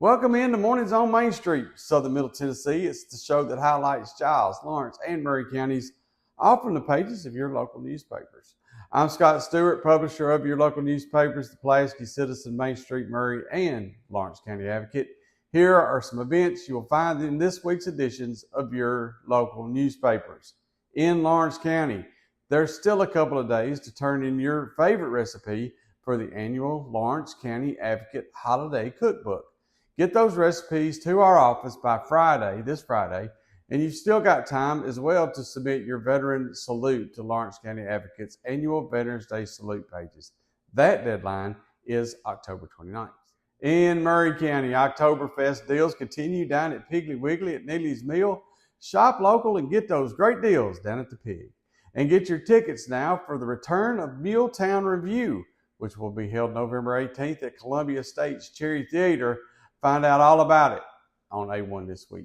Welcome into Mornings on Main Street, Southern Middle Tennessee. It's the show that highlights Giles, Lawrence, and Maury counties, all from the pages of your local newspapers. I'm Scott Stewart, publisher of your local newspapers, the Pulaski Citizen, Main Street, Maury, and Lawrence County Advocate. Here are some events you will find in this week's editions of your local newspapers. In Lawrence County, there's still a couple of days to turn in your favorite recipe for the annual Lawrence County Advocate Holiday Cookbook. Get those recipes to our office by this Friday, and you've still got time as well to submit your veteran salute to Lawrence County Advocate's annual Veterans Day salute pages. That deadline is October 29th. In Maury County, Oktoberfest deals continue down at Piggly Wiggly at Neely's Mill. Shop local and get those great deals down at the Pig. And get your tickets now for the return of Milltown Review, which will be held November 18th at Columbia State's Cherry Theater. Find out all about it on A1 this week.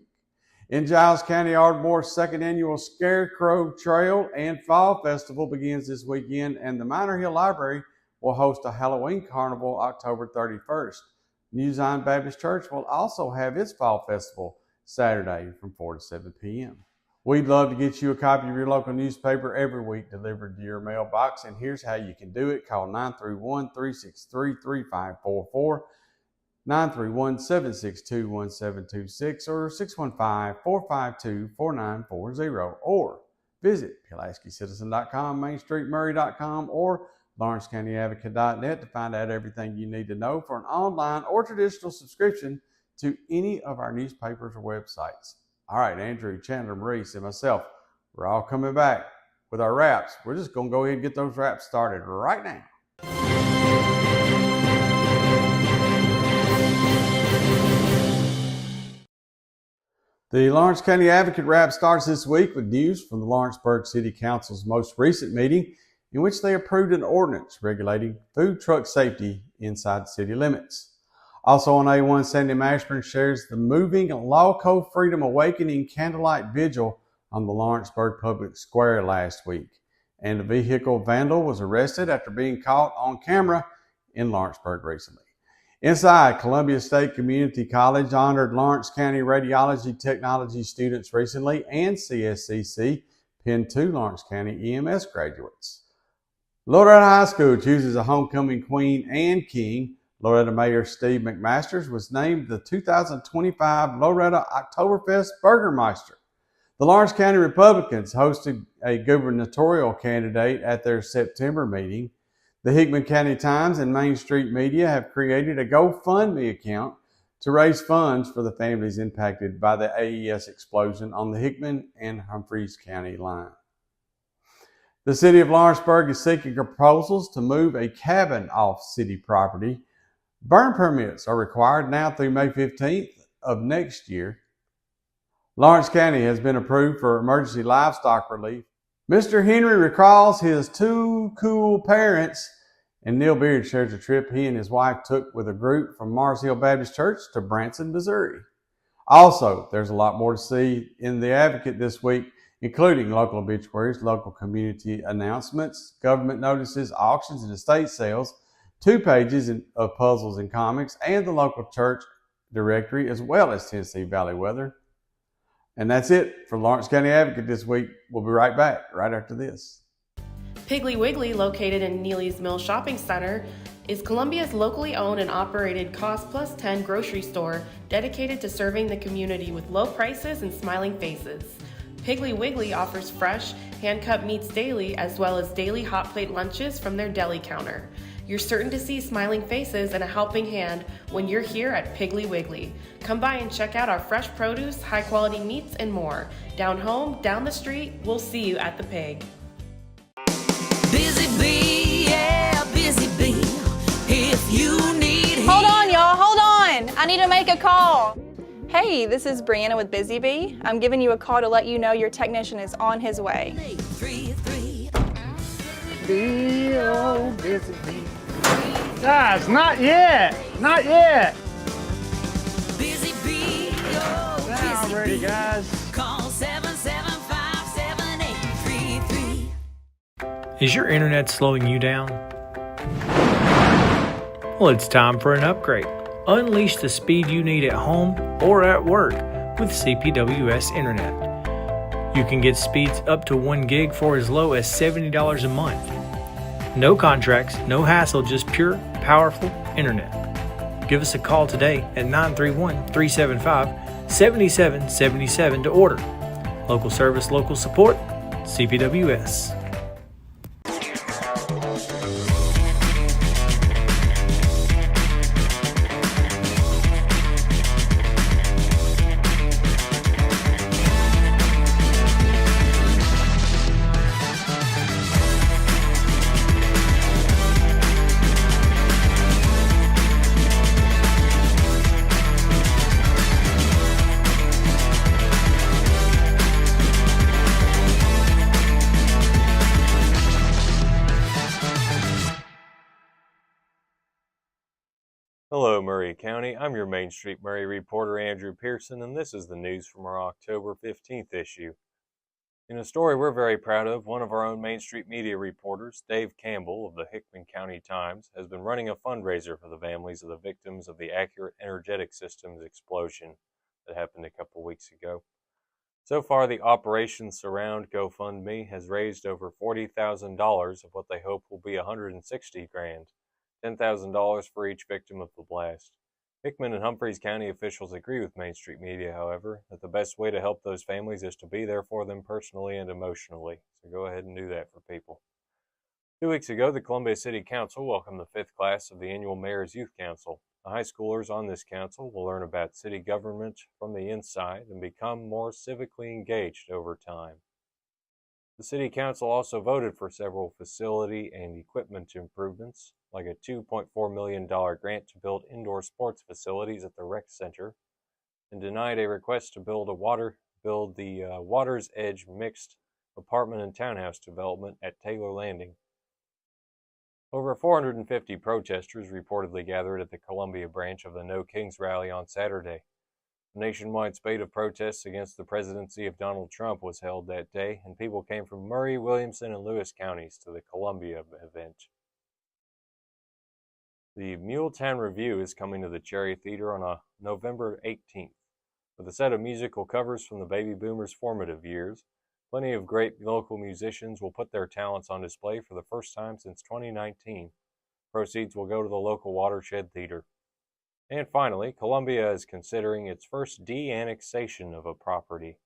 In Giles County, Ardmore's second annual Scarecrow Trail and Fall Festival begins this weekend, and the Minor Hill Library will host a Halloween Carnival October 31st. New Zion Baptist Church will also have its Fall Festival Saturday from 4 to 7 p.m. We'd love to get you a copy of your local newspaper every week delivered to your mailbox, and here's how you can do it. Call 931-363-3544. 931-762-1726 or 615-452-4940, or visit PulaskiCitizen.com, MainStreetMurray.com, or LawrenceCountyAdvocate.net to find out everything you need to know for an online or traditional subscription to any of our newspapers or websites. All right, Andrew, Chandler, Maurice, and myself, we're all coming back with our wraps. We're just going to go ahead and get those wraps started right now. The Lawrence County Advocate Wrap starts this week with news from the Lawrenceburg City Council's most recent meeting, in which they approved an ordinance regulating food truck safety inside city limits. Also on A1, Sandy Mashburn shares the moving Lawco Freedom Awakening candlelight vigil on the Lawrenceburg Public Square last week. And a vehicle vandal was arrested after being caught on camera in Lawrenceburg recently. Inside, Columbia State Community College honored Lawrence County Radiology Technology students recently, and CSCC pinned 2 Lawrence County EMS graduates. Loretta High School chooses a homecoming queen and king. Loretta Mayor Steve McMasters was named the 2025 Loretta Oktoberfest Burgermeister. The Lawrence County Republicans hosted a gubernatorial candidate at their September meeting. The Hickman County Times and Main Street Media have created a GoFundMe account to raise funds for the families impacted by the AES explosion on the Hickman and Humphreys County line. The city of Lawrenceburg is seeking proposals to move a cabin off city property. Burn permits are required now through May 15th of next year. Lawrence County has been approved for emergency livestock relief. Mr. Henry recalls his 2 cool parents, and Neil Beard shares a trip he and his wife took with a group from Mars Hill Baptist Church to Branson, Missouri. Also, there's a lot more to see in the Advocate this week, including local obituaries, local community announcements, government notices, auctions, and estate sales, 2 pages of puzzles and comics, and the local church directory, as well as Tennessee Valley weather. And that's it for Lawrence County Advocate this week. We'll be right back right after this. Piggly Wiggly, located in Neely's Mill Shopping Center, is Columbia's locally owned and operated Cost Plus 10 grocery store dedicated to serving the community with low prices and smiling faces. Piggly Wiggly offers fresh, hand-cut meats daily, as well as daily hot plate lunches from their deli counter. You're certain to see smiling faces and a helping hand when you're here at Piggly Wiggly. Come by and check out our fresh produce, high-quality meats, and more. Down home, down the street, we'll see you at the Pig. Busy bee, yeah, busy bee. If you need Hold on, y'all, hold on. I need to make a call. Hey, this is Brianna with Busy Bee. I'm giving you a call to let you know your technician is on his way. 833. Bee, oh, busy bee. Guys, not yet. Not yet. Busy bee, oh, Now busy ready, bee. guys. Call 775-7833. Is your internet slowing you down? Well, it's time for an upgrade. Unleash the speed you need at home or at work with CPWS Internet. You can get speeds up to 1 gig for as low as $70 a month. No contracts, no hassle, just pure, powerful internet. Give us a call today at 931-375-7777 to order. Local service, local support, CPWS. Hello, Maury County. I'm your Main Street Maury reporter, Andrew Pearson, and this is the news from our October 15th issue. In a story we're very proud of, one of our own Main Street media reporters, Dave Campbell of the Hickman County Times, has been running a fundraiser for the families of the victims of the Accurate Energetic Systems explosion that happened a couple weeks ago. So far, the Operation Surround GoFundMe has raised over $40,000 of what they hope will be $160,000. $10,000 for each victim of the blast. Hickman and Humphreys County officials agree with Main Street Media, however, that the best way to help those families is to be there for them personally and emotionally. So go ahead and do that for people. 2 weeks ago, the Columbia City Council welcomed the 5th class of the annual Mayor's Youth Council. The high schoolers on this council will learn about city government from the inside and become more civically engaged over time. The City Council also voted for several facility and equipment improvements, like a $2.4 million grant to build indoor sports facilities at the rec center, and denied a request to build the Water's Edge mixed apartment and townhouse development at Taylor Landing. Over 450 protesters reportedly gathered at the Columbia branch of the No Kings rally on Saturday. A nationwide spate of protests against the presidency of Donald Trump was held that day, and people came from Maury, Williamson, and Lewis counties to the Columbia event. The Muletown Review is coming to the Cherry Theater on November 18th. With a set of musical covers from the baby boomers' formative years, plenty of great local musicians will put their talents on display for the first time since 2019. Proceeds will go to the local Watershed Theater. And finally, Columbia is considering its first de-annexation of a property.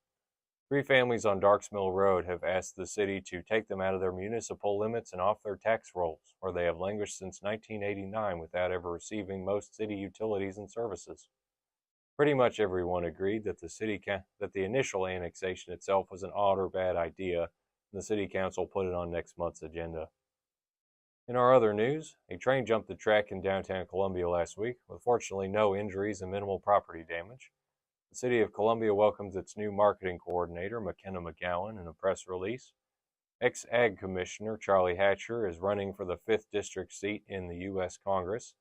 3 families on Darks Mill Road have asked the city to take them out of their municipal limits and off their tax rolls, where they have languished since 1989 without ever receiving most city utilities and services. Pretty much everyone agreed that the initial annexation itself was an odd or bad idea, and the City Council put it on next month's agenda. In our other news, a train jumped the track in downtown Columbia last week, with fortunately no injuries and minimal property damage. The City of Columbia welcomes its new marketing coordinator, McKenna McGowan, in a press release. Ex-Ag Commissioner Charlie Hatcher is running for the 5th District seat in the U.S. Congress.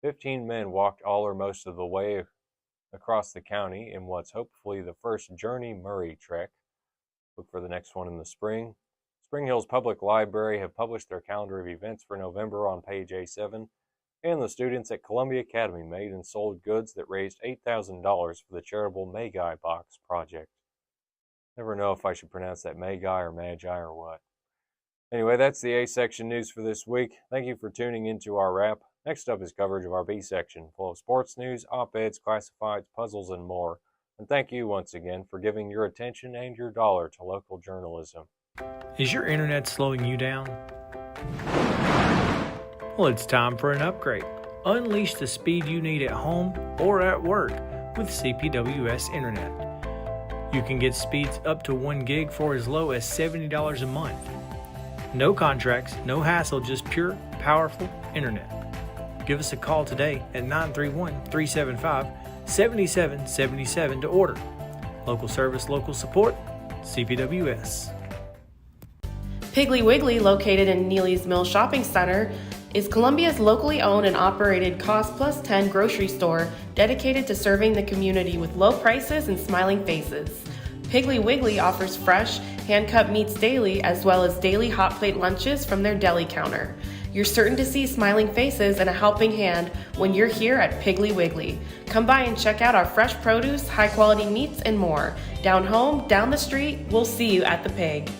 15 men walked all or most of the way across the county in what's hopefully the first Journey Maury trek. Look for the next one in the spring. Spring Hills Public Library have published their calendar of events for November on page A7, and the students at Columbia Academy made and sold goods that raised $8,000 for the charitable Magi Box project. Never know if I should pronounce that Magi or Magi or what. Anyway, that's the A section news for this week. Thank you for tuning into our wrap. Next up is coverage of our B section, full of sports news, op-eds, classifieds, puzzles, and more. And thank you once again for giving your attention and your dollar to local journalism. Is your internet slowing you down? Well, it's time for an upgrade. Unleash the speed you need at home or at work with CPWS Internet. You can get speeds up to 1 gig for as low as $70 a month. No contracts, no hassle, just pure, powerful internet. Give us a call today at 931-375-7777 to order. Local service, local support, CPWS. Piggly Wiggly, located in Neely's Mill Shopping Center, is Columbia's locally owned and operated Cost Plus 10 grocery store dedicated to serving the community with low prices and smiling faces. Piggly Wiggly offers fresh, hand-cut meats daily as well as daily hot plate lunches from their deli counter. You're certain to see smiling faces and a helping hand when you're here at Piggly Wiggly. Come by and check out our fresh produce, high quality meats, and more. Down home, down the street, we'll see you at the Pig.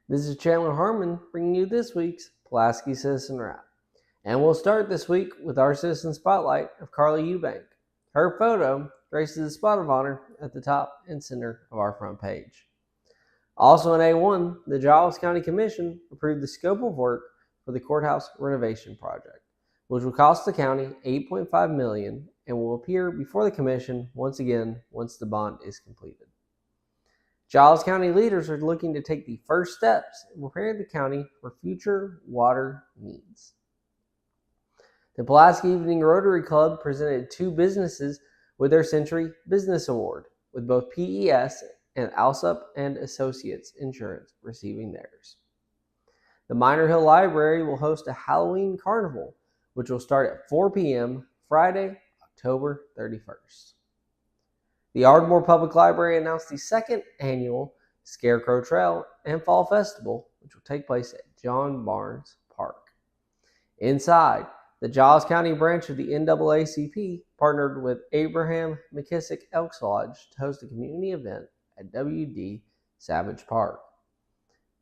This is Chandler Harmon bringing you this week's Pulaski Citizen Wrap. And we'll start this week with our Citizen Spotlight of Carly Eubank. Her photo graces the spot of honor at the top and center of our front page. Also in A1, the Giles County Commission approved the scope of work for the courthouse renovation project, which will cost the county $8.5 million and will appear before the commission once again once the bond is completed. Giles County leaders are looking to take the first steps in preparing the county for future water needs. The Pulaski Evening Rotary Club presented 2 businesses with their Century Business Award, with both PES and Alsup and Associates Insurance receiving theirs. The Minor Hill Library will host a Halloween carnival, which will start at 4 p.m. Friday, October 31st. The Ardmore Public Library announced the 2nd annual Scarecrow Trail and Fall Festival, which will take place at John Barnes Park. Inside, the Giles County branch of the NAACP partnered with Abraham McKissick Elks Lodge to host a community event at WD Savage Park.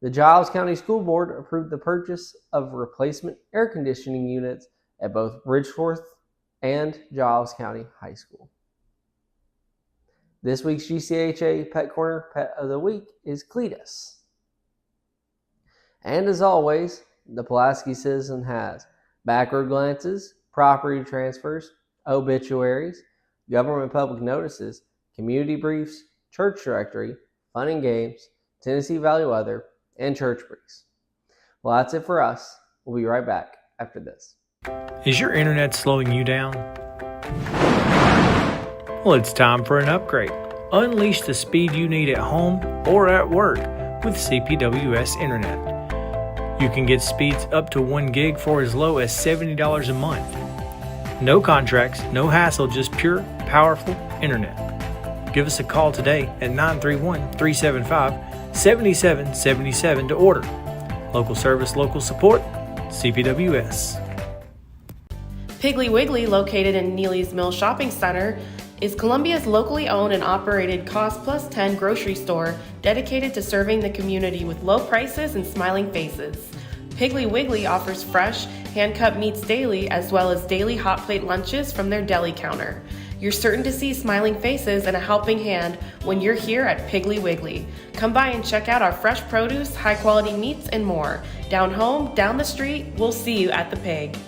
The Giles County School Board approved the purchase of replacement air conditioning units at both Bridgeforth and Giles County High School. This week's GCHA Pet Corner Pet of the Week is Cletus. And as always, the Pulaski Citizen has backward glances, property transfers, obituaries, government public notices, community briefs, church directory, fun and games, Tennessee Valley weather, and church briefs. Well, that's it for us. We'll be right back after this. Is your internet slowing you down? Well, it's time for an upgrade. Unleash the speed you need at home or at work with CPWS Internet. You can get speeds up to 1 gig for as low as $70 a month. No contracts, no hassle, just pure, powerful internet. Give us a call today at 931-375-7777 to order. Local service, local support, CPWS. Piggly Wiggly, located in Neely's Mill Shopping Center, is Columbia's locally owned and operated Cost Plus 10 grocery store dedicated to serving the community with low prices and smiling faces. Piggly Wiggly offers fresh, hand-cut meats daily as well as daily hot plate lunches from their deli counter. You're certain to see smiling faces and a helping hand when you're here at Piggly Wiggly. Come by and check out our fresh produce, high quality meats, and more. Down home, down the street, we'll see you at the Pig.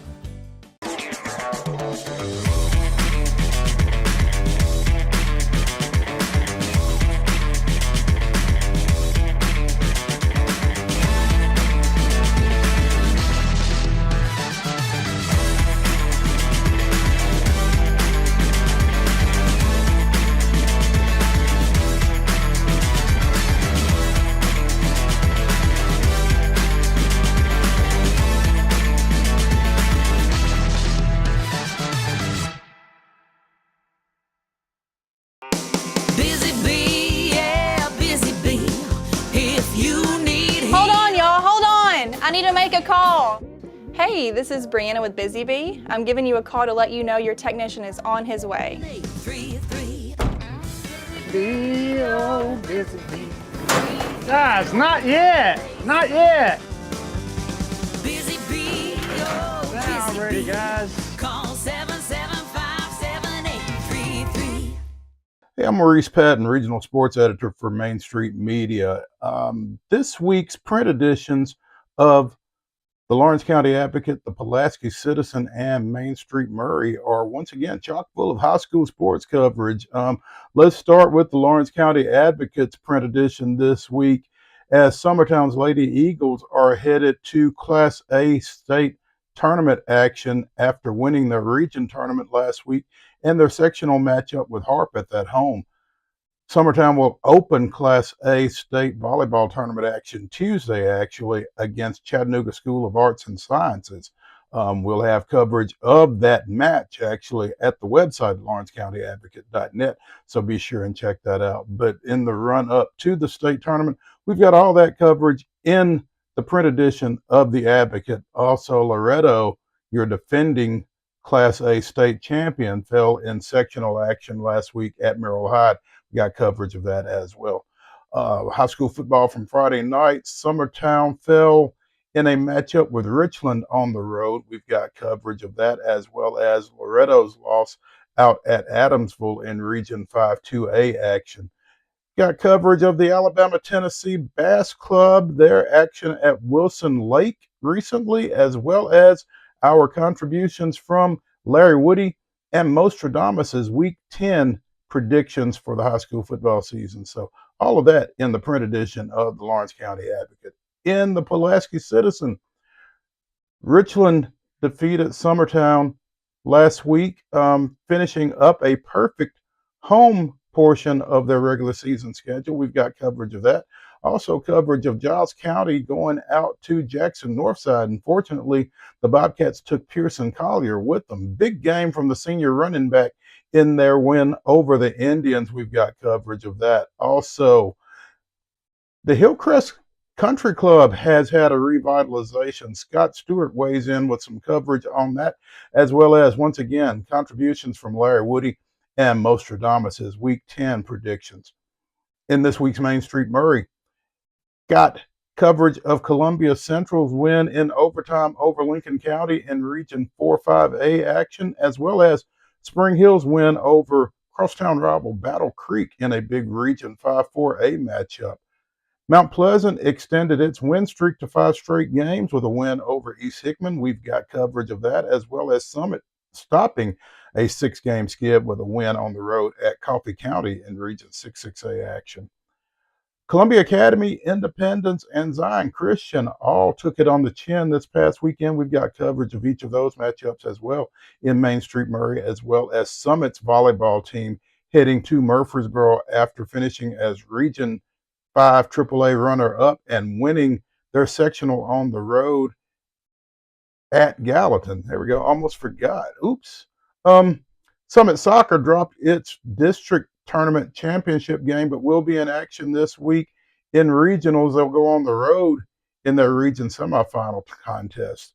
Busy bee, yeah, busy bee. If you need Hold on, y'all, hold on. I need to make a call. Hey, this is Brianna with Busy Bee. I'm giving you a call to let you know your technician is on his way. 833. Bee, oh, busy bee. Guys, not yet. Not yet. Busy bee, oh, Now busy ready, bee. guys. Call 775-7833. Hey, I'm Maurice Patton, Regional Sports Editor for Main Street Media. This week's print editions of The Lawrence County Advocate, the Pulaski Citizen, and Main Street Maury are once again chock full of high school sports coverage. Let's start with the Lawrence County Advocate's print edition this week, as Summertown's Lady Eagles are headed to Class A state tournament action after winning their region tournament last week and their sectional matchup with Harpeth at home. Summertown will open Class A state volleyball tournament action Tuesday, actually, against Chattanooga School of Arts and Sciences. We'll have coverage of that match, actually, at the website, lawrencecountyadvocate.net, so be sure and check that out. But in the run-up to the state tournament, we've got all that coverage in the print edition of the Advocate. Also, Loretto, your defending Class A state champion, fell in sectional action last week at Merrill Hyde. We got coverage of that as well. High school football from Friday night. Summertown fell in a matchup with Richland on the road. We've got coverage of that, as well as Loretto's loss out at Adamsville in Region 5 2A action. Got coverage of the Alabama-Tennessee Bass Club, their action at Wilson Lake recently, as well as our contributions from Larry Woody and Mostradamus's Week 10 predictions for the high school football season. So all of that in the print edition of the Lawrence County Advocate. In the Pulaski Citizen, Richland defeated Summertown last week, finishing up a perfect home portion of their regular season schedule. We've got coverage of that. Also coverage of Giles County going out to Jackson Northside. Unfortunately, the Bobcats took Pearson Collier with them. Big game from the senior running back in their win over the Indians. We've got coverage of that. Also, the Hillcrest Country Club has had a revitalization. Scott Stewart weighs in with some coverage on that, as well as, once again, contributions from Larry Woody and Mostradamus' Week 10 predictions. In this week's Main Street Maury, got coverage of Columbia Central's win in overtime over Lincoln County in Region 4-5A action, as well as Spring Hill's win over crosstown rival Battle Creek in a big Region 5-4A matchup. Mount Pleasant extended its win streak to 5 straight games with a win over East Hickman. We've got coverage of that, as well as Summit stopping a 6-game skid with a win on the road at Coffee County in Region 6-6A action. Columbia Academy, Independence, and Zion Christian all took it on the chin this past weekend. We've got coverage of each of those matchups as well in Main Street Maury, as well as Summit's volleyball team heading to Murfreesboro after finishing as Region 5 AAA runner-up and winning their sectional on the road at Gallatin. There we go. Almost forgot. Oops. Summit Soccer dropped its district tournament championship game, but will be in action this week in regionals. They'll go on the road in their region semifinal contest.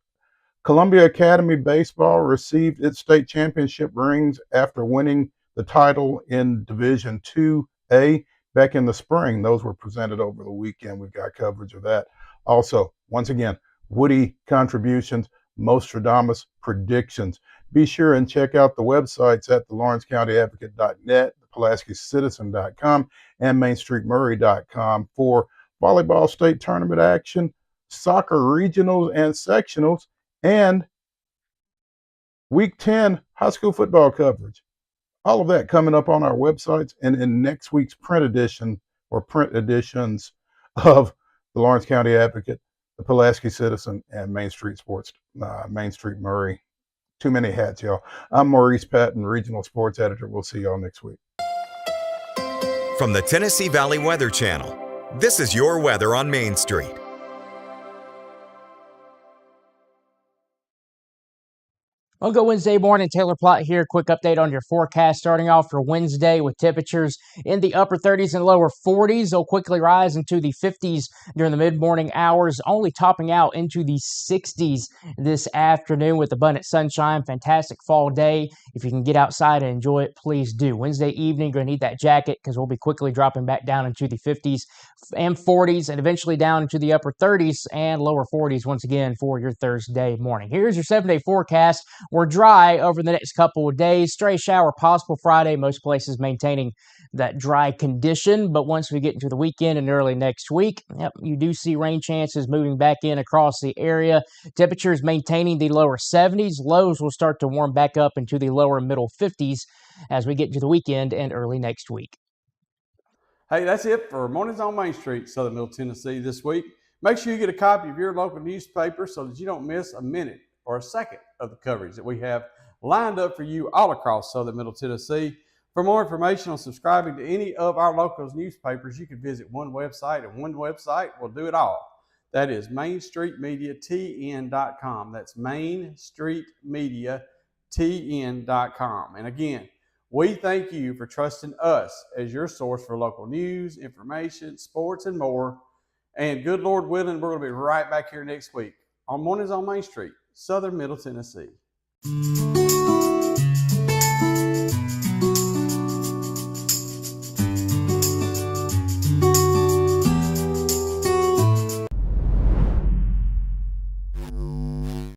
Columbia Academy Baseball received its state championship rings after winning the title in Division 2A back in the spring. Those were presented over the weekend. We've got coverage of that. Also, once again, Woody contributions, Mostradamus predictions. Be sure and check out the websites at the lawrencecountyadvocate.net, PulaskiCitizen.com, and MainStreetMaury.com for volleyball state tournament action, soccer regionals and sectionals, and Week 10 high school football coverage. All of that coming up on our websites and in next week's print edition or print editions of the Lawrence County Advocate, the Pulaski Citizen, and Main Street Maury. Too many hats, y'all. I'm Maurice Patton, Regional Sports Editor. We'll see y'all next week. From the Tennessee Valley Weather Channel, this is your weather on Main Street. Well, good Wednesday morning. Taylor Plott here. Quick update on your forecast starting off for Wednesday with temperatures in the upper 30s and lower 40s. They'll quickly rise into the 50s during the mid-morning hours, only topping out into the 60s this afternoon with abundant sunshine. Fantastic fall day. If you can get outside and enjoy it, please do. Wednesday evening, you're going to need that jacket because we'll be quickly dropping back down into the 50s and 40s and eventually down into the upper 30s and lower 40s once again for your Thursday morning. Here's your 7-day forecast. or dry over the next couple of days. Stray shower possible Friday, most places maintaining that dry condition. But once we get into the weekend and early next week, you do see rain chances moving back in across the area. Temperatures maintaining the lower 70s. Lows will start to warm back up into the lower middle 50s as we get into the weekend and early next week. Hey, that's it for Mornings on Main Street, Southern Middle Tennessee this week. Make sure you get a copy of your local newspaper so that you don't miss a minute or a second of the coverage that we have lined up for you all across Southern Middle Tennessee. For more information on subscribing to any of our local newspapers, you can visit one website, and one website will do it all. That is mainstreetmediatn.com. That's mainstreetmediatn.com. And again, we thank you for trusting us as your source for local news, information, sports, and more. And good Lord willing, we're going to be right back here next week on Mornings on Main Street, Southern Middle Tennessee.